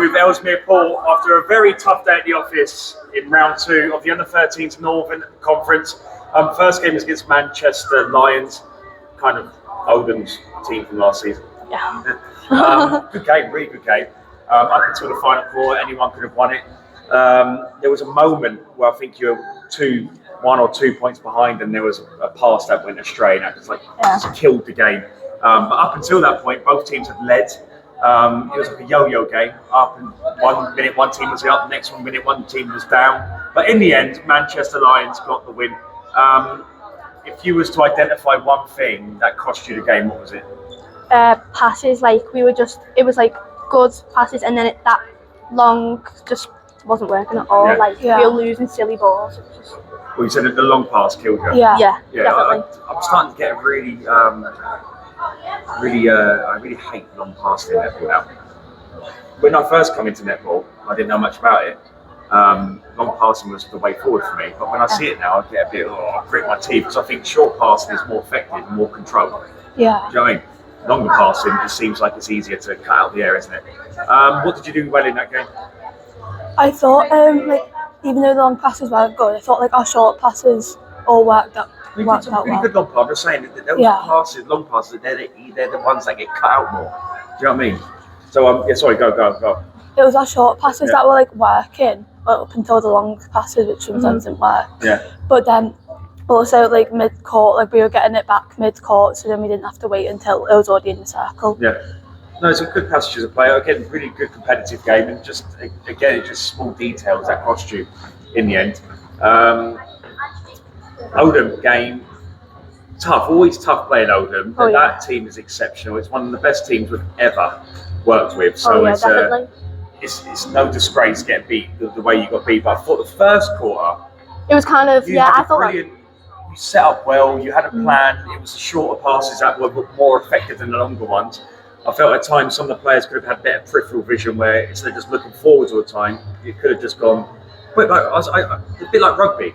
with Ellesmere Port after a very tough day at the office in round 2 of the Under-13s Northern Conference. First game was against Manchester Lions, kind of Oldham's team from last season. Yeah. Good game, really good game. Up until the final quarter, anyone could have won it. There was a moment where I think you were 1 or 2 points behind, and there was a pass that went astray, and that just killed the game. But up until that point, both teams had led. It was like a yo-yo game. Up and 1 minute, one team was up. Next 1 minute, one team was down. But in the end, Manchester Lions got the win. If you was to identify one thing that cost you the game, what was it? Passes, it was like good passes, and then that long just wasn't working at all. We were losing silly balls. Well, you said that the long pass killed you. Yeah, definitely. I'm starting to get a I really hate long passes in netball now. When I first come into netball, I didn't know much about it. Long passing was the way forward for me, but when I see it now, I get a bit, I grit my teeth, because I think short passing is more effective, more control. Yeah. Do you know what I mean? Longer passing just seems like it's easier to cut out the air, isn't it? What did you do well in that game? I thought, even though the long passes weren't good, I thought our short passes all worked out Really well. good long pass. I'm just saying that those long passes, they're the ones that get cut out more. Do you know what I mean? So sorry, go. It was our short passes that were working up until the long passes, which sometimes didn't work. Yeah. But then also mid-court, we were getting it back mid-court, so then we didn't have to wait until it was already in the circle. Yeah. No, it's a good passage as a player. Again, really good competitive game, and just small details that cost you in the end. Oldham game, tough, always tough playing Oldham. That team is exceptional. It's one of the best teams we've ever worked with. So it's no disgrace getting beat the way you got beat. But I thought the first quarter, it was kind of I thought brilliant. You set up well. You had a plan. It was the shorter passes that were more effective than the longer ones. I felt at times some of the players could have had better peripheral vision, where instead of just looking forwards all the time, you could have just gone. But a bit like rugby.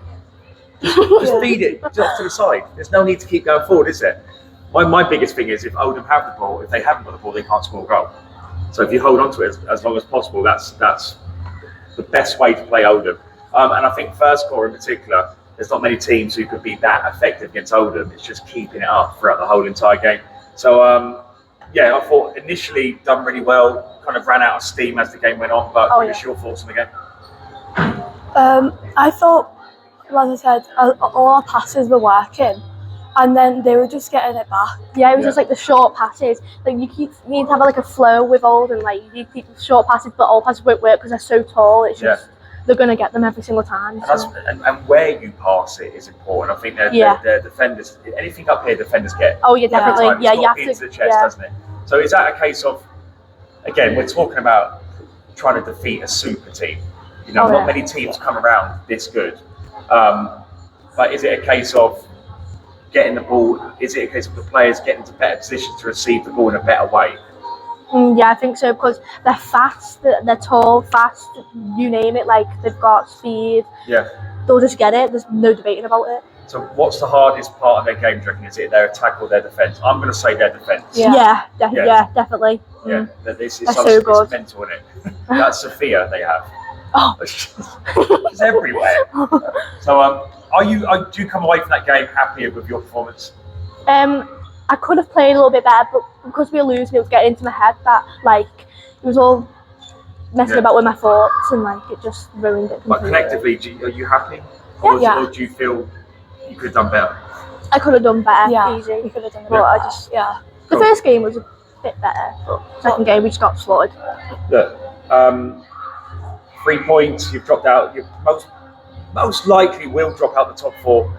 Just feed it just to the side. There's no need to keep going forward, is there? My biggest thing is if Oldham have the ball, if they haven't got the ball, they can't score a goal. So if you hold on to it as long as possible, that's the best way to play Oldham. And I think first quarter in particular, there's not many teams who could be that effective against Oldham. It's just keeping it up throughout the whole entire game. So I thought initially done really well, kind of ran out of steam as the game went on, but what's your thoughts on the game? I thought, as I said, all our passes were working, and then they were just getting it back. Yeah, it was just the short passes. You need to have a flow with Oldham. You keep short passes, but all passes won't work because they're so tall. It's just they're going to get them every single time. So. And where you pass it is important. I think the defenders, anything up here, defenders get. Oh yeah, definitely. Yeah, you have to. The chest, doesn't it? So is that a case of, again, we're talking about trying to defeat a super team. Not many teams come around this good. But is it a case of getting the ball? Is it a case of the players getting into better positions to receive the ball in a better way? Yeah, I think so, because they're fast, they're tall, fast, you name it, they've got speed. Yeah. They'll just get it, there's no debating about it. So what's the hardest part of their game, do you reckon? Is it their attack or their defence? I'm going to say their defence. Yeah, definitely. Yeah, this is so good. It's mental, isn't it? That's Sophia they have. Oh. She's everywhere. So do you come away from that game happier with your performance? I could have played a little bit better, but because we were losing, it was getting into my head that it was all messing about with my thoughts, and it just ruined it completely. But collectively, are you happy? Or do you feel you could have done better? I could have done better, easy. We could have done better. But I just, The first game was a bit better, but second game we just got slaughtered. Look, 3 points, you've dropped out. You most likely will drop out the top 4.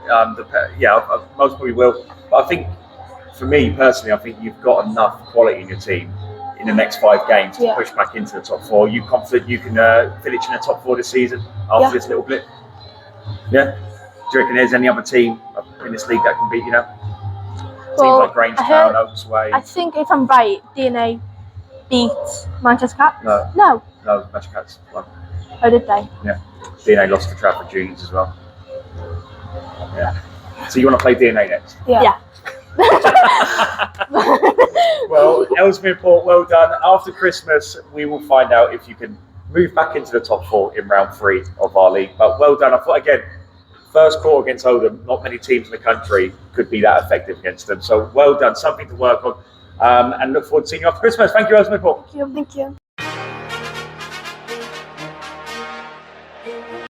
Most probably will. But I think, for me personally, I think you've got enough quality in your team in the next 5 games to push back into the top 4. Are you confident you can finish in the top 4 this season after this little blip? Yeah? Do you reckon there's any other team in this league that can beat you now? Teams like Grangetown, Oaks Way? I think, if I'm right, DNA beat Manchester Cats? No, Manchester Cats won. Oh, did they? Yeah. DNA lost to Trafford Juniors as well. Yeah. So you want to play DNA next? Yeah. Well, Ellesmere Port, well done. After Christmas, we will find out if you can move back into the top 4 in round 3 of our league. But well done. I thought, again, first quarter against Oldham, not many teams in the country could be that effective against them. So well done, something to work on. And look forward to seeing you after Christmas. Thank you, Ellesmere Port. Thank you.